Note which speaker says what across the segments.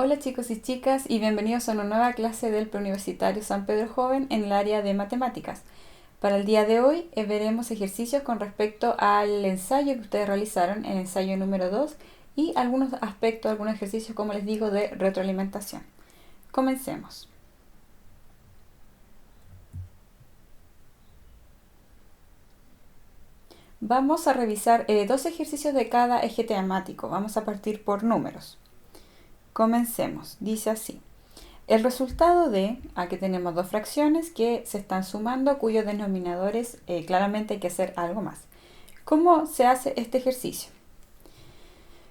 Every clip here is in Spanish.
Speaker 1: Hola chicos y chicas y bienvenidos a una nueva clase del Preuniversitario San Pedro Joven en el área de matemáticas. Para el día de hoy veremos ejercicios con respecto al ensayo que ustedes realizaron, el ensayo número 2 y algunos aspectos, algunos ejercicios, como les digo, de retroalimentación. Comencemos. Vamos a revisar dos ejercicios de cada eje temático. Vamos a partir por números. Comencemos. Dice así. El resultado de, aquí tenemos dos fracciones que se están sumando, cuyos denominadores claramente hay que hacer algo más. ¿Cómo se hace este ejercicio?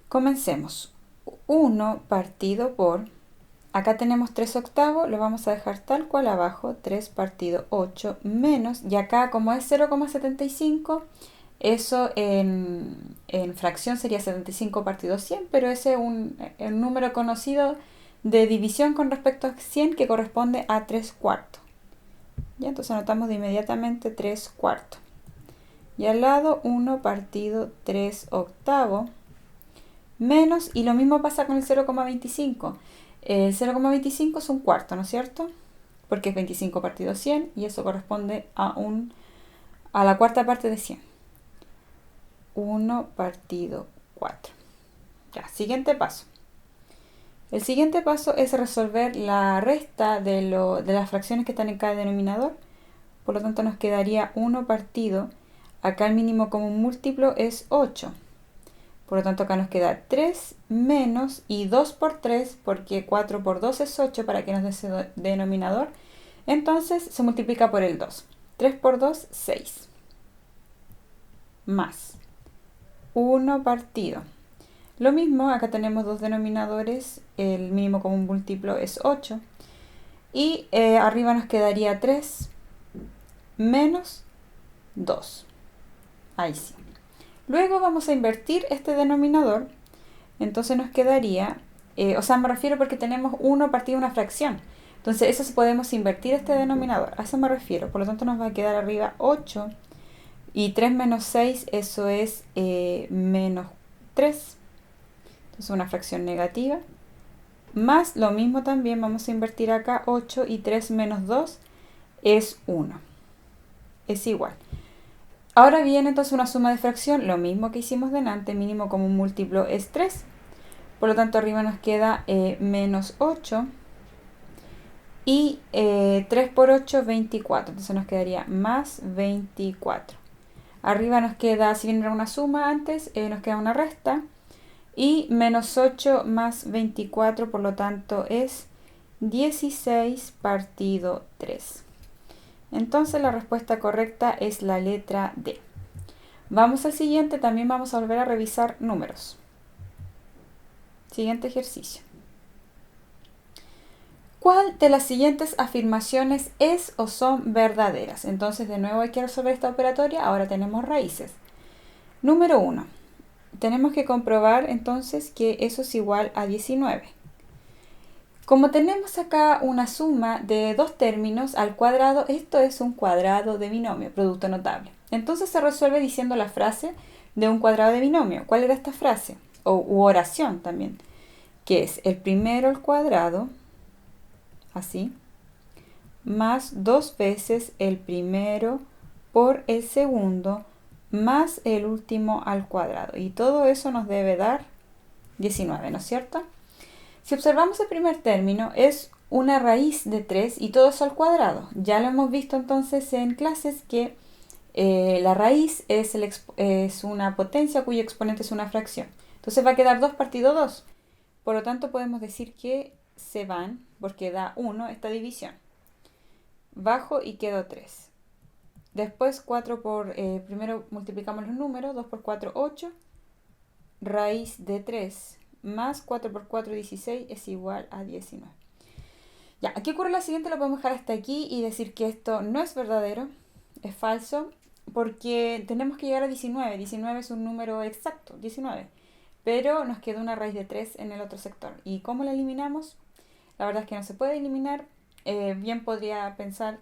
Speaker 1: Comencemos. 1 partido por, acá tenemos 3 octavos, lo vamos a dejar tal cual abajo, 3 partido 8 menos, y acá como es 0,75, eso en fracción sería 75 partido 100, pero ese es un número conocido de división con respecto a 100 que corresponde a 3 cuartos. ¿Ya? Entonces anotamos de inmediatamente 3 cuartos. Y al lado 1 partido 3 octavos menos, y lo mismo pasa con el 0,25. El 0,25 es un cuarto, ¿no es cierto? Porque es 25 partido 100 y eso corresponde a la cuarta parte de 100. 1 partido 4. Ya, siguiente paso. El siguiente paso es resolver la resta de las fracciones que están en cada denominador. Por lo tanto nos quedaría 1 partido, acá el mínimo común múltiplo es 8. Por lo tanto acá nos queda 3 menos y 2 por 3, porque 4 por 2 es 8 para que nos dé ese denominador. Entonces se multiplica por el 2. 3 por 2, 6. Más 1 partido. Lo mismo, acá tenemos dos denominadores, el mínimo común múltiplo es 8. Y arriba nos quedaría 3 menos 2. Ahí sí. Luego vamos a invertir este denominador. Entonces nos quedaría, me refiero porque tenemos 1 partido una fracción. Entonces eso podemos invertir este denominador. A eso me refiero. Por lo tanto nos va a quedar arriba 8. Y 3 menos 6, eso es menos 3. Entonces una fracción negativa. Más lo mismo también vamos a invertir acá 8 y 3 menos 2 es 1. Es igual. Ahora viene entonces una suma de fracción, lo mismo que hicimos delante, mínimo común múltiplo es 3. Por lo tanto arriba nos queda menos 8 y 3 por 8, 24. Entonces nos quedaría más 24. Arriba nos queda, si bien era una suma antes, nos queda una resta. Y menos 8 más 24, por lo tanto es 16 partido 3. Entonces la respuesta correcta es la letra D. Vamos al siguiente, también vamos a volver a revisar números. Siguiente ejercicio. ¿Cuál de las siguientes afirmaciones es o son verdaderas? Entonces de nuevo hay que resolver esta operatoria, ahora tenemos raíces. Número 1. Tenemos que comprobar entonces que eso es igual a 19. Como tenemos acá una suma de dos términos al cuadrado, esto es un cuadrado de binomio, producto notable. Entonces se resuelve diciendo la frase de un cuadrado de binomio. ¿Cuál era esta frase? U oración también, que es el primero al cuadrado, así, más 2 veces el primero por el segundo, más el último al cuadrado. Y todo eso nos debe dar 19, ¿no es cierto? Si observamos el primer término, es una raíz de 3 y todo eso al cuadrado. Ya lo hemos visto entonces en clases que la raíz es una potencia cuyo exponente es una fracción. Entonces va a quedar 2 partido 2. Por lo tanto podemos decir que se van, porque da 1 esta división. Bajo y quedó 3. Después 4 por, primero multiplicamos los números, 2 por 4, 8. Raíz de 3 más 4 por 4, 16 es igual a 19. Ya, aquí ocurre lo siguiente, lo podemos dejar hasta aquí y decir que esto no es verdadero, es falso, porque tenemos que llegar a 19. 19 es un número exacto, 19. Pero nos queda una raíz de 3 en el otro sector. ¿Y cómo la eliminamos? La verdad es que no se puede eliminar. Bien podría pensar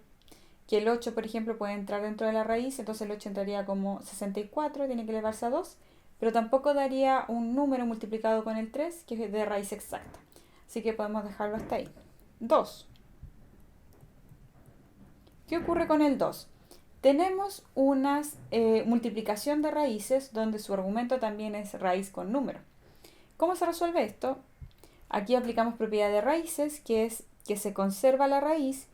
Speaker 1: que el 8, por ejemplo, puede entrar dentro de la raíz, entonces el 8 entraría como 64, tiene que elevarse a 2, pero tampoco daría un número multiplicado con el 3, que es de raíz exacta. Así que podemos dejarlo hasta ahí. 2. ¿Qué ocurre con el 2? Tenemos una multiplicación de raíces donde su argumento también es raíz con número. ¿Cómo se resuelve esto? Aquí aplicamos propiedad de raíces, que es que se conserva la raíz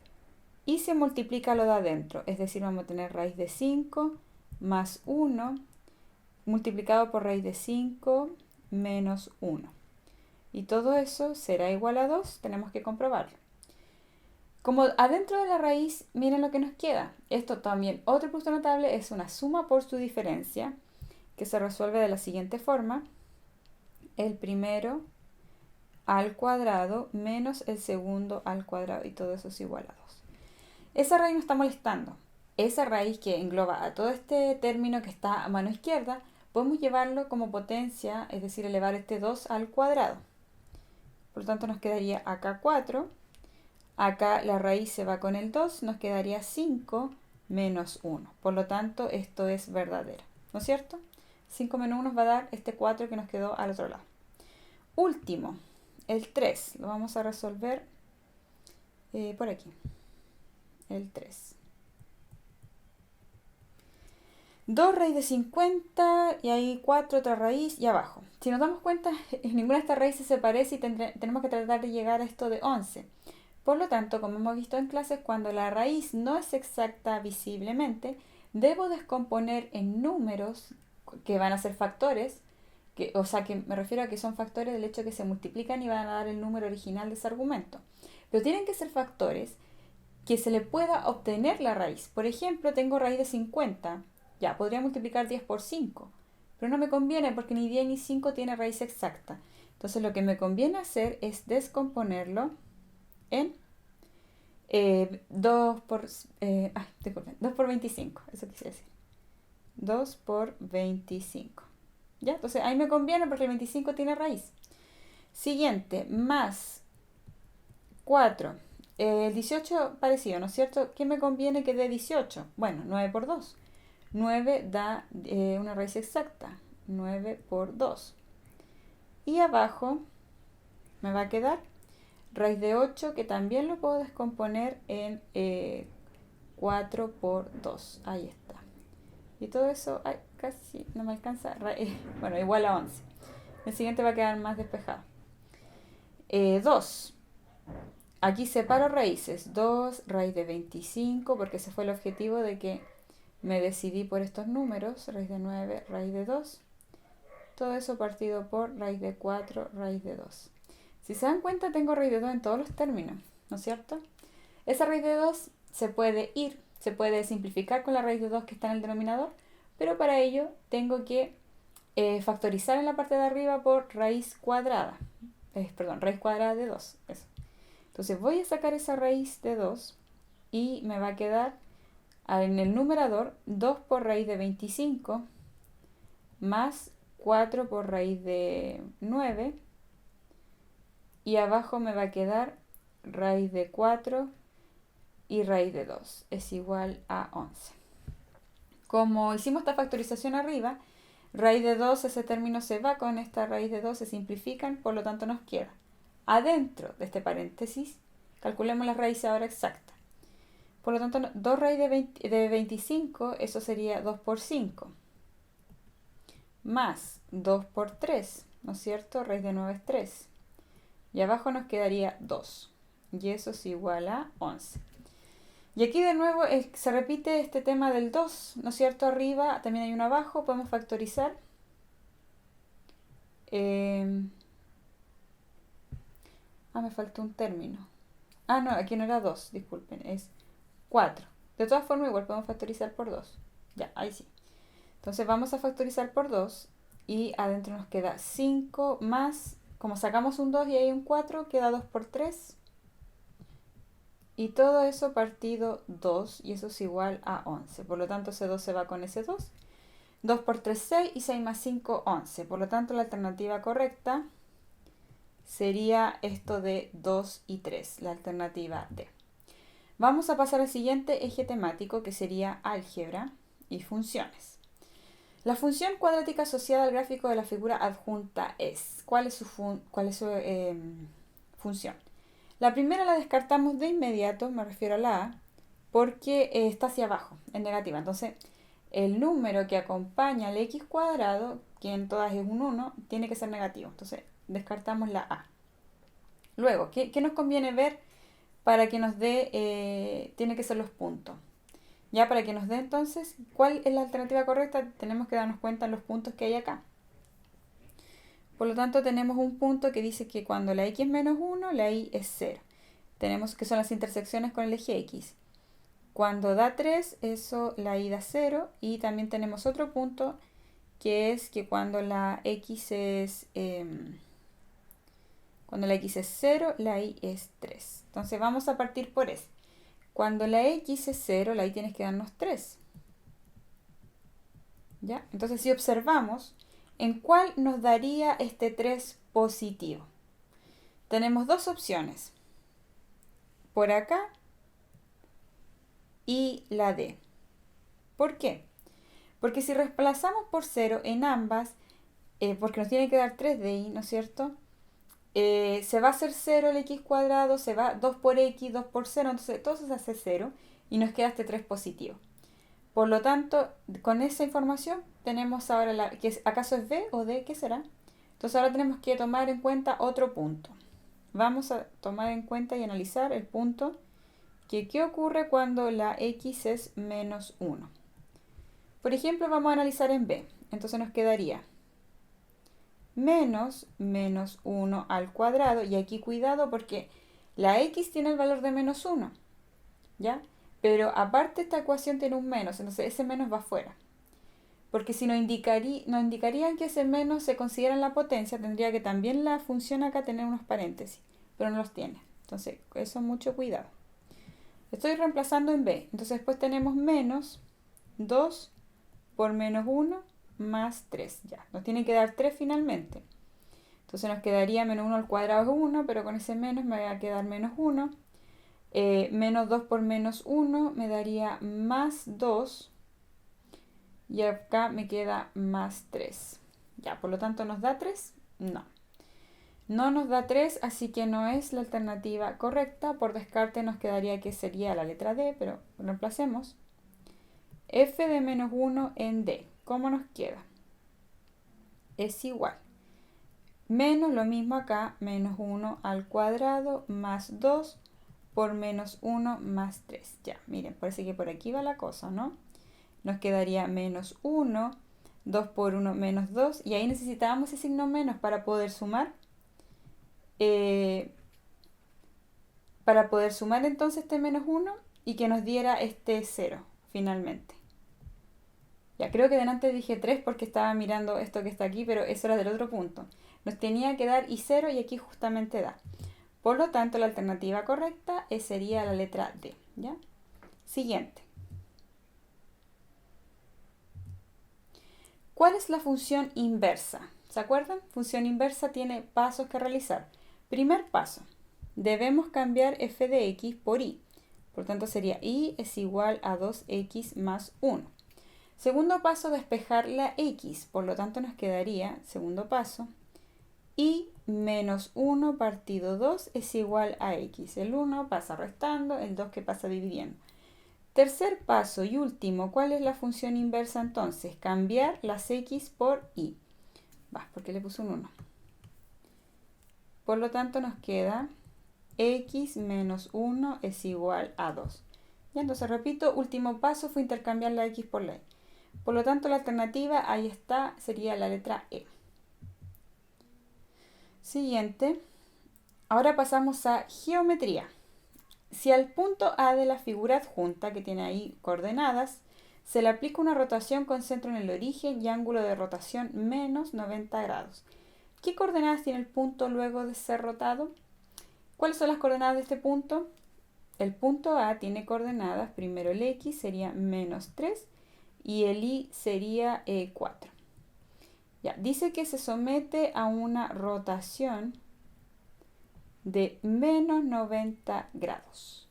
Speaker 1: y se multiplica lo de adentro. Es decir, vamos a tener raíz de 5 más 1 multiplicado por raíz de 5 menos 1. Y todo eso será igual a 2, tenemos que comprobarlo. Como adentro de la raíz, miren lo que nos queda. Esto también, otro punto notable, es una suma por su diferencia, que se resuelve de la siguiente forma. El primero al cuadrado menos el segundo al cuadrado, y todo eso es igual a 2. Esa raíz nos está molestando. Esa raíz que engloba a todo este término que está a mano izquierda, podemos llevarlo como potencia, es decir, elevar este 2 al cuadrado. Por lo tanto, nos quedaría acá 4. Acá la raíz se va con el 2, nos quedaría 5 menos 1. Por lo tanto, esto es verdadero, ¿no es cierto? 5 menos 1 nos va a dar este 4 que nos quedó al otro lado. Último, el 3. Lo vamos a resolver por aquí. El 3. 2 raíz de 50 y ahí 4 otra raíz y abajo. Si nos damos cuenta, ninguna de estas raíces se parece y tenemos que tratar de llegar a esto de 11. Por lo tanto, como hemos visto en clases, cuando la raíz no es exacta visiblemente, debo descomponer en números que van a ser factores, o sea, que me refiero a que son factores del hecho de que se multiplican y van a dar el número original de ese argumento. Pero tienen que ser factores que se le pueda obtener la raíz. Por ejemplo, tengo raíz de 50. Ya, podría multiplicar 10 por 5, pero no me conviene porque ni 10 ni 5 tiene raíz exacta. Entonces lo que me conviene hacer es descomponerlo en 2 por 25, eso quise decir. 2 por 25. ¿Ya? Entonces ahí me conviene porque el 25 tiene raíz. Siguiente, más 4. El 18 parecido, ¿no es cierto? ¿Qué me conviene que dé 18? Bueno, 9 por 2. 9 da una raíz exacta. 9 por 2. Y abajo me va a quedar raíz de 8, que también lo puedo descomponer en 4 por 2. Ahí está. Y todo eso, ay, casi no me alcanza. Bueno, igual a 11. El siguiente va a quedar más despejado. 2. Aquí separo raíces. 2 raíz de 25, porque ese fue el objetivo de que me decidí por estos números. Raíz de 9, raíz de 2. Todo eso partido por raíz de 4, raíz de 2. Si se dan cuenta, tengo raíz de 2 en todos los términos, ¿no es cierto? Esa raíz de 2 se puede simplificar con la raíz de 2 que está en el denominador, pero para ello tengo que factorizar en la parte de arriba por raíz cuadrada. Raíz cuadrada de 2. Eso. Entonces voy a sacar esa raíz de 2 y me va a quedar en el numerador 2 por raíz de 25 más 4 por raíz de 9. Y abajo me va a quedar raíz de 4 y raíz de 2 es igual a 11. Como hicimos esta factorización arriba, raíz de 2, ese término se va con esta raíz de 2, se simplifican, por lo tanto nos queda adentro de este paréntesis, calculemos la raíz ahora exacta. Por lo tanto, 2 raíz de 25, eso sería 2 por 5, más 2 por 3, ¿no es cierto? Raíz de 9 es 3. Y abajo nos quedaría 2. Y eso es igual a 11. Y aquí de nuevo se repite este tema del 2, ¿no es cierto? Arriba también hay uno abajo, podemos factorizar. Me faltó un término. No, aquí no era 2, disculpen, es 4. De todas formas, igual podemos factorizar por 2. Ya, ahí sí. Entonces vamos a factorizar por 2 y adentro nos queda 5 más, como sacamos un 2 y hay un 4, queda 2 por 3. Y todo eso partido 2, y eso es igual a 11. Por lo tanto, ese 2 se va con ese 2. 2 por 3, 6, y 6 más 5, 11. Por lo tanto, la alternativa correcta sería esto de 2 y 3, la alternativa D. Vamos a pasar al siguiente eje temático, que sería álgebra y funciones. La función cuadrática asociada al gráfico de la figura adjunta es. ¿Cuál es su función. La primera la descartamos de inmediato, me refiero a la a, porque está hacia abajo, es negativa. Entonces, el número que acompaña al x cuadrado, que en todas es un 1, tiene que ser negativo. Entonces, descartamos la a. Luego, ¿qué nos conviene ver para que nos dé? Tiene que ser los puntos. Ya para que nos dé entonces, ¿cuál es la alternativa correcta? Tenemos que darnos cuenta de los puntos que hay acá. Por lo tanto, tenemos un punto que dice que cuando la x es menos 1, la y es 0. Tenemos que son las intersecciones con el eje x. Cuando da 3, eso la y da 0. Y también tenemos otro punto que es que cuando la x es 0, la y es 3. Entonces vamos a partir por ese. Cuando la x es 0, la y tiene que darnos 3. ¿Ya? Entonces si observamos, ¿en cuál nos daría este 3 positivo? Tenemos dos opciones. Por acá y la D. ¿Por qué? Porque si reemplazamos por 0 en ambas, porque nos tiene que dar 3 de y, ¿no es cierto? Se va a hacer 0 el x cuadrado, se va 2 por x, 2 por 0, entonces todo se hace 0 y nos queda este 3 positivo. Por lo tanto, con esa información tenemos ahora, ¿acaso es b o d? ¿Qué será? Entonces ahora tenemos que tomar en cuenta otro punto. Vamos a tomar en cuenta y analizar el punto que ¿qué ocurre cuando la x es menos 1? Por ejemplo, vamos a analizar en b. Entonces nos quedaría menos 1 al cuadrado. Y aquí cuidado porque la x tiene el valor de menos 1. ¿Ya? Pero aparte esta ecuación tiene un menos. Entonces ese menos va afuera. Porque si nos indicaría que ese menos se considera en la potencia, tendría que también la función acá tener unos paréntesis. Pero no los tiene. Entonces eso mucho cuidado. Estoy reemplazando en b. Entonces después tenemos menos 2 por menos 1 más 3. Ya, nos tiene que dar 3 finalmente. Entonces nos quedaría menos 1 al cuadrado es 1, pero con ese menos me va a quedar menos 1. Menos 2 por menos 1 me daría más 2. Y acá me queda más 3. Ya, por lo tanto, ¿nos da 3? No. No nos da 3, así que no es la alternativa correcta. Por descarte nos quedaría que sería la letra D, pero reemplacemos. F de menos 1 en D. ¿Cómo nos queda? Es igual. Menos lo mismo acá, menos 1 al cuadrado más 2 por menos 1 más 3. Ya, miren, parece que por aquí va la cosa, ¿no? Nos quedaría menos 1, 2 por 1 menos 2. Y ahí necesitábamos ese signo menos para poder sumar. Para poder sumar entonces este menos 1 y que nos diera este 0 finalmente. Ya, creo que delante dije 3 porque estaba mirando esto que está aquí, pero eso era del otro punto. Nos tenía que dar y 0 y aquí justamente da. Por lo tanto, la alternativa correcta sería la letra D. ¿Ya? Siguiente. ¿Cuál es la función inversa? ¿Se acuerdan? Función inversa tiene pasos que realizar. Primer paso. Debemos cambiar f de x por y. Por tanto, sería y es igual a 2x más 1. Segundo paso, despejar la x. Por lo tanto, nos quedaría, segundo paso, y menos 1 partido 2 es igual a x. El 1 pasa restando, el 2 que pasa dividiendo. Tercer paso y último, ¿cuál es la función inversa entonces? Cambiar las x por y. ¿Por qué le puse un 1? Por lo tanto nos queda x menos 1 es igual a 2. Ya, entonces repito, último paso fue intercambiar la x por la y. Por lo tanto, la alternativa, ahí está, sería la letra E. Siguiente. Ahora pasamos a geometría. Si al punto A de la figura adjunta, que tiene ahí coordenadas, se le aplica una rotación con centro en el origen y ángulo de rotación menos 90 grados. ¿Qué coordenadas tiene el punto luego de ser rotado? ¿Cuáles son las coordenadas de este punto? El punto A tiene coordenadas, primero el X sería menos 3 y el Y sería 4. Ya, dice que se somete a una rotación de menos 90 grados.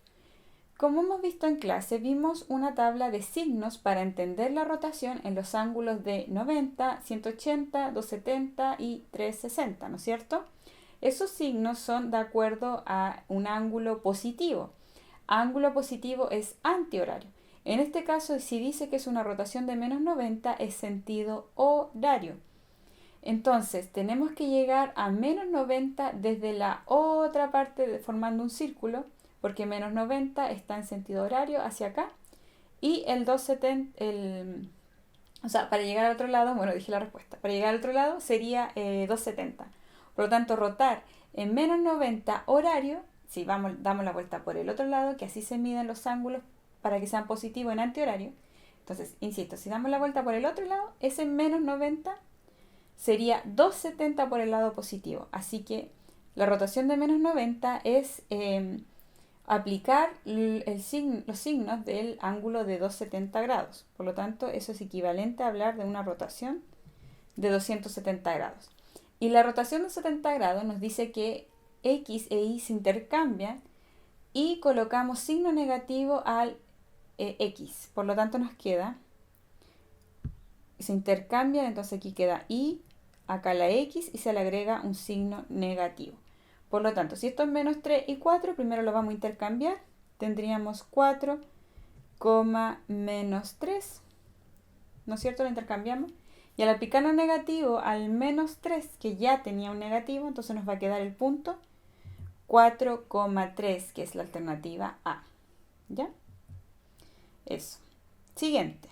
Speaker 1: Como hemos visto en clase, vimos una tabla de signos para entender la rotación en los ángulos de 90, 180, 270 y 360, ¿no es cierto? Esos signos son de acuerdo a un ángulo positivo. Ángulo positivo es antihorario. En este caso, si dice que es una rotación de menos 90, es sentido horario. Entonces, tenemos que llegar a menos 90 desde la otra parte formando un círculo, porque menos 90 está en sentido horario hacia acá. Y el 270, o sea, para llegar al otro lado, bueno, dije la respuesta, para llegar al otro lado sería 270. Por lo tanto, rotar en menos 90 horario, si damos la vuelta por el otro lado, que así se miden los ángulos para que sean positivos en antihorario. Entonces, insisto, si damos la vuelta por el otro lado, ese menos 90 sería 270 por el lado positivo. Así que la rotación de menos 90 es aplicar los signos del ángulo de 270 grados. Por lo tanto, eso es equivalente a hablar de una rotación de 270 grados. Y la rotación de 70 grados nos dice que X e Y se intercambian y colocamos signo negativo al X. Por lo tanto, nos queda, se intercambian, entonces aquí queda Y, acá la X y se le agrega un signo negativo. Por lo tanto, si esto es menos 3 y 4, primero lo vamos a intercambiar. Tendríamos 4, menos 3. ¿No es cierto? Lo intercambiamos. Y al aplicarlo negativo al menos 3, que ya tenía un negativo, entonces nos va a quedar el punto 4,3, que es la alternativa A. ¿Ya? Eso. Siguiente.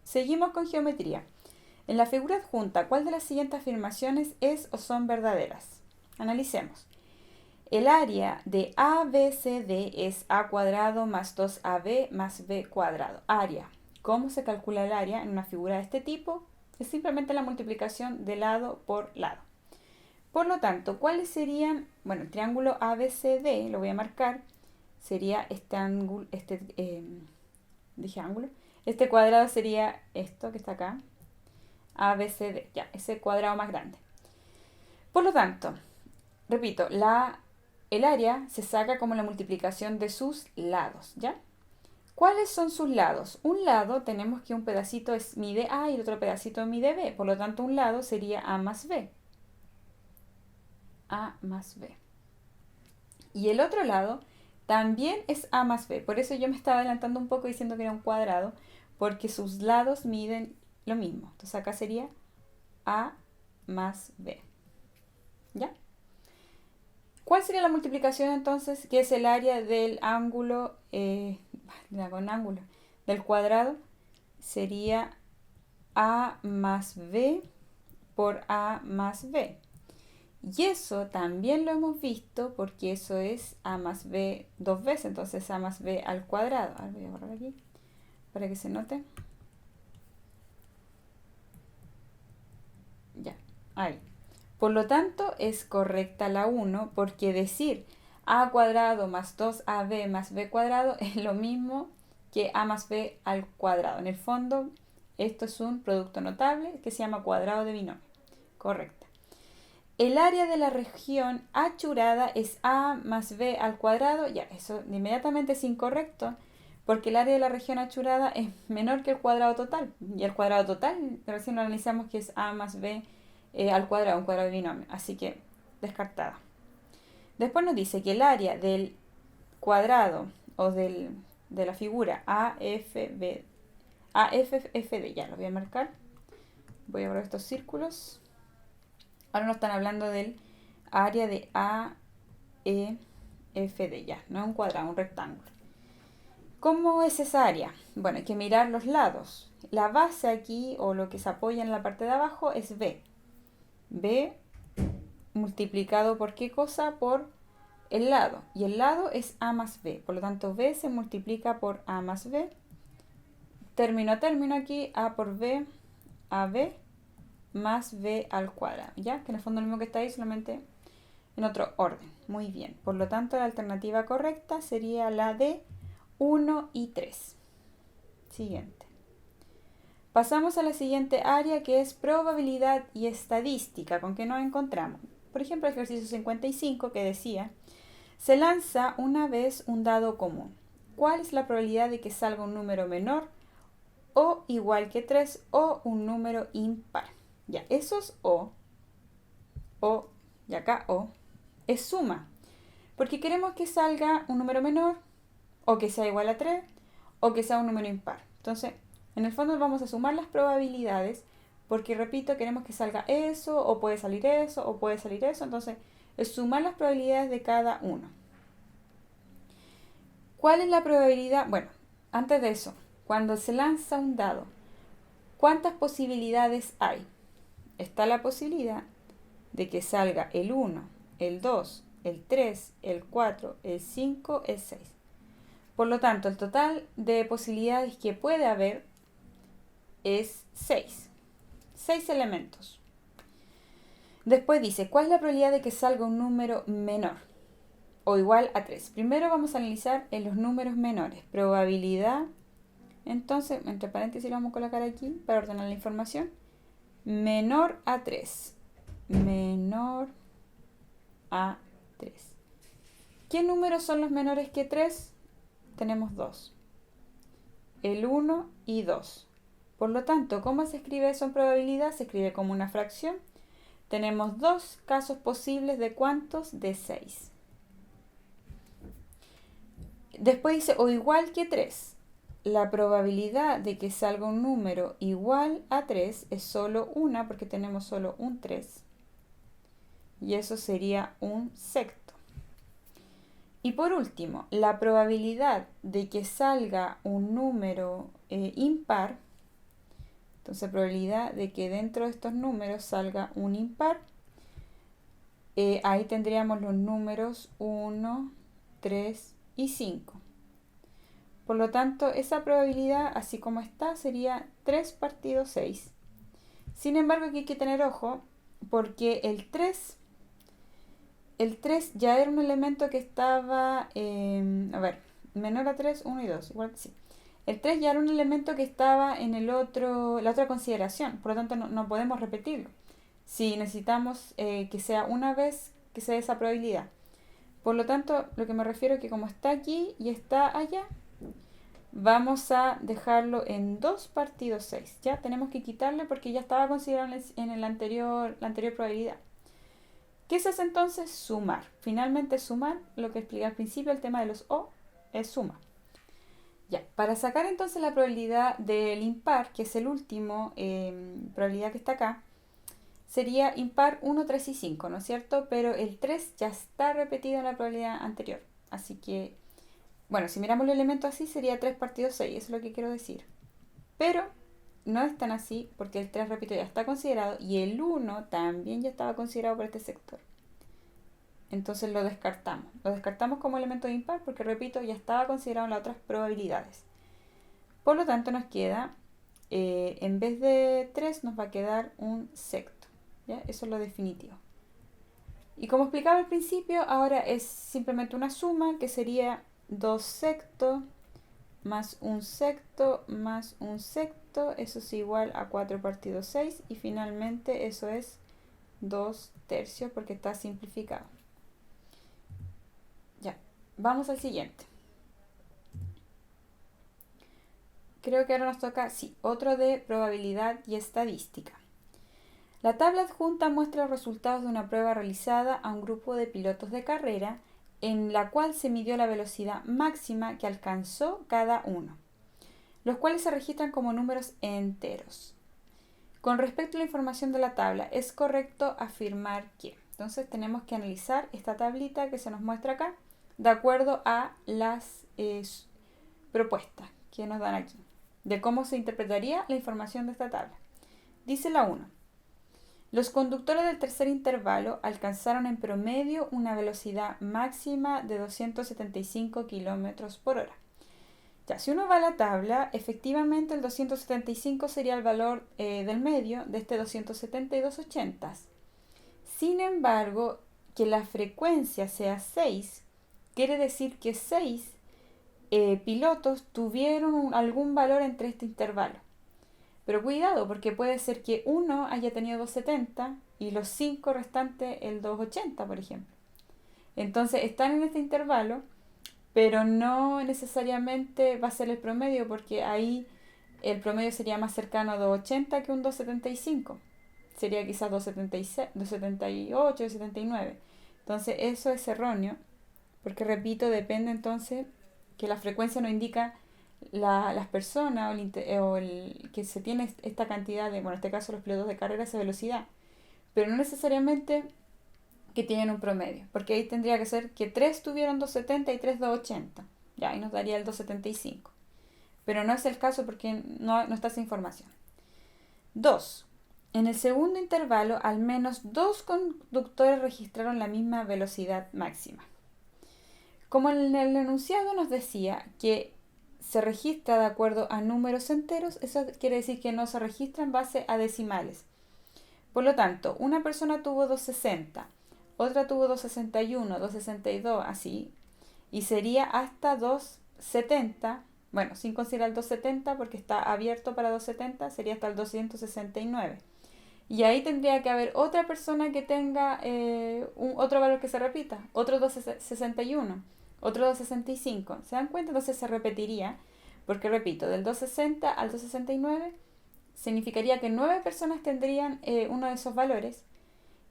Speaker 1: Seguimos con geometría. En la figura adjunta, ¿cuál de las siguientes afirmaciones es o son verdaderas? Analicemos. El área de ABCD es A cuadrado más 2AB más B cuadrado. Área. ¿Cómo se calcula el área en una figura de este tipo? Es simplemente la multiplicación de lado por lado. Por lo tanto, ¿cuáles serían? Bueno, el triángulo ABCD, lo voy a marcar, sería este ángulo, dije ángulo. Este cuadrado sería esto que está acá, ABCD, ya, ese cuadrado más grande. Por lo tanto, repito, el área se saca como la multiplicación de sus lados, ¿ya? ¿Cuáles son sus lados? Un lado tenemos que un pedacito mide A y el otro pedacito mide B. Por lo tanto, un lado sería A más B. A más B. Y el otro lado también es A más B. Por eso yo me estaba adelantando un poco diciendo que era un cuadrado, porque sus lados miden lo mismo. Entonces acá sería A más B. ¿Ya? ¿Cuál sería la multiplicación entonces? Que es el área del ángulo, del cuadrado. Sería A más B por A más B. Y eso también lo hemos visto porque eso es A más B dos veces. Entonces A más B al cuadrado. Ahora voy a borrar aquí para que se note. Ya, ahí. Por lo tanto, es correcta la 1 porque decir a cuadrado más 2ab más b cuadrado es lo mismo que a más b al cuadrado. En el fondo, esto es un producto notable que se llama cuadrado de binomio. Correcta. El área de la región achurada es a más b al cuadrado. Ya, eso inmediatamente es incorrecto porque el área de la región achurada es menor que el cuadrado total. Y el cuadrado total, recién lo analizamos que es a más b al cuadrado, un cuadrado de binomio. Así que descartada. Después nos dice que el área del cuadrado o de la figura AFFD, ya lo voy a marcar. Voy a borrar estos círculos. Ahora nos están hablando del área de AEFD, ya, no es un cuadrado, un rectángulo. ¿Cómo es esa área? Bueno, hay que mirar los lados. La base aquí, o lo que se apoya en la parte de abajo, es B. B multiplicado por ¿qué cosa? Por el lado. Y el lado es A más B. Por lo tanto, B se multiplica por A más B. Término a término aquí, A por B, AB más B al cuadrado. ¿Ya? Que en el fondo es lo mismo que está ahí, solamente en otro orden. Muy bien. Por lo tanto, la alternativa correcta sería la de 1 y 3. Siguiente. Pasamos a la siguiente área que es probabilidad y estadística. ¿Con qué nos encontramos? Por ejemplo, el ejercicio 55 que decía, se lanza una vez un dado común. ¿Cuál es la probabilidad de que salga un número menor o igual que 3 o un número impar? Ya, esos y acá O, es suma. Porque queremos que salga un número menor, o que sea igual a 3, o que sea un número impar. Entonces, en el fondo vamos a sumar las probabilidades, porque repito, queremos que salga eso, o puede salir eso, o puede salir eso. Entonces, es sumar las probabilidades de cada uno. ¿Cuál es la probabilidad? Bueno, antes de eso, cuando se lanza un dado, ¿cuántas posibilidades hay? Está la posibilidad de que salga el 1, el 2, el 3, el 4, el 5, el 6. Por lo tanto, el total de posibilidades que puede haber es 6. 6 elementos. Después dice, ¿cuál es la probabilidad de que salga un número menor o igual a 3? Primero vamos a analizar en los números menores. Probabilidad, entonces, entre paréntesis lo vamos a colocar aquí para ordenar la información. Menor a 3. Menor a 3. ¿Qué números son los menores que 3? Tenemos 2. El 1 y 2. Por lo tanto, ¿cómo se escribe eso en probabilidad? Se escribe como una fracción. Tenemos dos casos posibles de ¿cuántos? De 6. Después dice o igual que 3. La probabilidad de que salga un número igual a 3 es solo una, porque tenemos solo un 3. Y eso sería un sexto. Y por último, la probabilidad de que salga un número impar. Entonces, probabilidad de que dentro de estos números salga un impar. Ahí tendríamos los números 1, 3 y 5. Por lo tanto, esa probabilidad, así como está, sería 3 partido 6. Sin embargo, aquí hay que tener ojo, porque el 3 ya era un elemento que estaba, menor a 3, 1 y 2, igual que sí. El 3 ya era un elemento que estaba en la otra consideración, por lo tanto no podemos repetirlo. Si necesitamos que sea una vez que sea esa probabilidad. Por lo tanto, lo que me refiero es que como está aquí y está allá, vamos a dejarlo en 2 partido 6. Ya tenemos que quitarle porque ya estaba considerado en la anterior probabilidad. ¿Qué se hace entonces? Sumar. Finalmente sumar, lo que expliqué al principio, el tema de los O, es suma. Ya, para sacar entonces la probabilidad del impar, que es el último probabilidad que está acá, sería impar 1, 3 y 5, ¿no es cierto? Pero el 3 ya está repetido en la probabilidad anterior. Así que, bueno, si miramos los elementos así, sería 3 partido 6, eso es lo que quiero decir. Pero no es tan así porque el 3, repito, ya está considerado y el 1 también ya estaba considerado por este sector. Entonces lo descartamos. Lo descartamos como elemento de impar porque, repito, ya estaba considerado en las otras probabilidades. Por lo tanto, nos queda, en vez de 3, nos va a quedar un sexto. ¿Ya? Eso es lo definitivo. Y como explicaba al principio, ahora es simplemente una suma que sería 2 sextos más un sexto más un sexto. Eso es igual a 4 partido 6. Y finalmente eso es 2 tercios porque está simplificado. Ya, vamos al siguiente. Creo que ahora nos toca, sí, otro de probabilidad y estadística. La tabla adjunta muestra los resultados de una prueba realizada a un grupo de pilotos de carrera en la cual se midió la velocidad máxima que alcanzó cada uno, los cuales se registran como números enteros. Con respecto a la información de la tabla, es correcto afirmar que. Entonces tenemos que analizar esta tablita que se nos muestra acá de acuerdo a las propuestas que nos dan aquí, de cómo se interpretaría la información de esta tabla. Dice la 1. Los conductores del tercer intervalo alcanzaron en promedio una velocidad máxima de 275 km por hora. Ya, si uno va a la tabla, efectivamente el 275 sería el valor del medio de este 272,80. Sin embargo, que la frecuencia sea 6, quiere decir que 6 pilotos tuvieron algún valor entre este intervalo. Pero cuidado, porque puede ser que uno haya tenido 270 y los 5 restantes el 280, por ejemplo. Entonces están en este intervalo, pero no necesariamente va a ser el promedio, porque ahí el promedio sería más cercano a 280 que un 275. sería quizás 2,76, 2,78, 2,79. Entonces eso es erróneo, porque repito, depende entonces que la frecuencia no indica las personas que se tiene esta cantidad de, bueno, en este caso los pilotos de carrera, esa velocidad, pero no necesariamente que tienen un promedio, porque ahí tendría que ser que 3 tuvieron 2,70 y 3 2,80, ya ahí nos daría el 2,75, pero no es el caso porque no está esa información. 2. En el segundo intervalo, al menos 2 conductores registraron la misma velocidad máxima. Como en el enunciado nos decía que se registra de acuerdo a números enteros, eso quiere decir que no se registra en base a decimales. Por lo tanto, una persona tuvo 2,60, otra tuvo 2,61, 2,62, así, y sería hasta 2,70, bueno, sin considerar el 2,70 porque está abierto para 2,70, sería hasta el 269. Y ahí tendría que haber otra persona que tenga otro valor que se repita, otro 2,61, otro 2,65. ¿Se dan cuenta? Entonces se repetiría, porque repito, del 2,60 al 2,69 significaría que 9 personas tendrían uno de esos valores.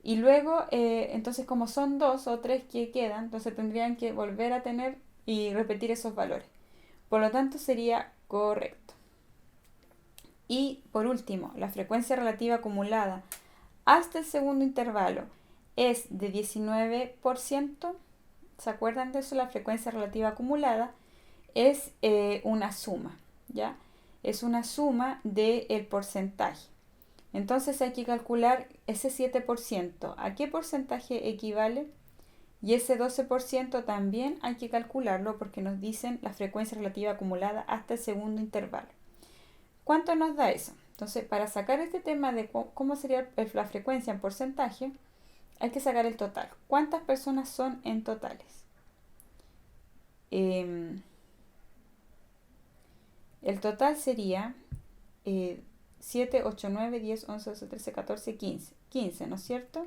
Speaker 1: Y luego, entonces como son 2 o 3 que quedan, entonces tendrían que volver a tener y repetir esos valores. Por lo tanto, sería correcto. Y por último, la frecuencia relativa acumulada hasta el segundo intervalo es de 19%. ¿Se acuerdan de eso? La frecuencia relativa acumulada es una suma, ¿ya? Es una suma del porcentaje. Entonces hay que calcular ese 7%. ¿A qué porcentaje equivale? Y ese 12% también hay que calcularlo porque nos dicen la frecuencia relativa acumulada hasta el segundo intervalo. ¿Cuánto nos da eso? Entonces, para sacar este tema de cómo sería la frecuencia en porcentaje, hay que sacar el total. ¿Cuántas personas son en totales? El total sería 7, 8, 9, 10, 11, 12, 13, 14, 15. 15, ¿no es cierto?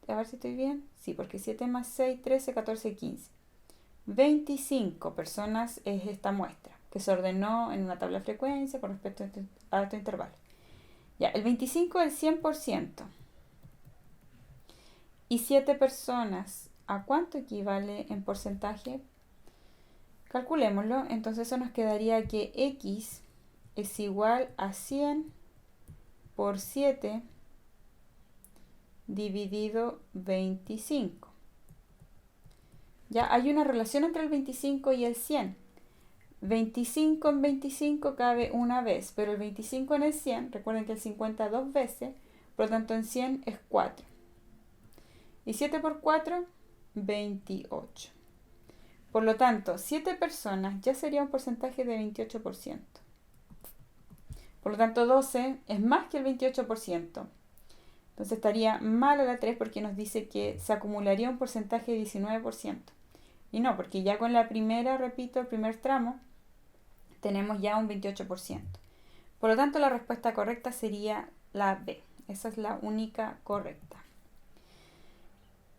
Speaker 1: A ver si estoy bien. Sí, porque 7 más 6, 13, 14, 15. 25 personas es esta muestra, que se ordenó en una tabla de frecuencia con respecto a este intervalo. Ya, el 25 es el 100%. Y 7 personas, ¿a cuánto equivale en porcentaje? Calculémoslo. Entonces eso nos quedaría que X es igual a 100 por 7 dividido 25. Ya hay una relación entre el 25 y el 100. 25 en 25 cabe una vez, pero el 25 en el 100, recuerden que el 50 dos veces, por lo tanto en 100 es 4. Y 7 por 4, 28. Por lo tanto, 7 personas ya sería un porcentaje de 28%. Por lo tanto, 12 es más que el 28%. Entonces estaría mal a la 3 porque nos dice que se acumularía un porcentaje de 19%. Y no, porque ya con la primera, repito, el primer tramo, tenemos ya un 28%. Por lo tanto, la respuesta correcta sería la B. Esa es la única correcta.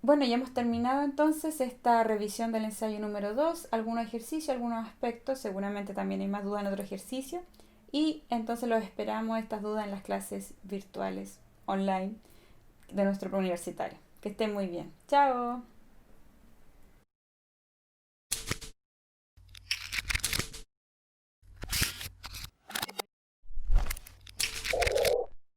Speaker 1: Bueno, ya hemos terminado entonces esta revisión del ensayo número 2. Algunos ejercicios, algunos aspectos. Seguramente también hay más dudas en otro ejercicio. Y entonces los esperamos, estas dudas, en las clases virtuales online de nuestro preuniversitario. Que estén muy bien. ¡Chao!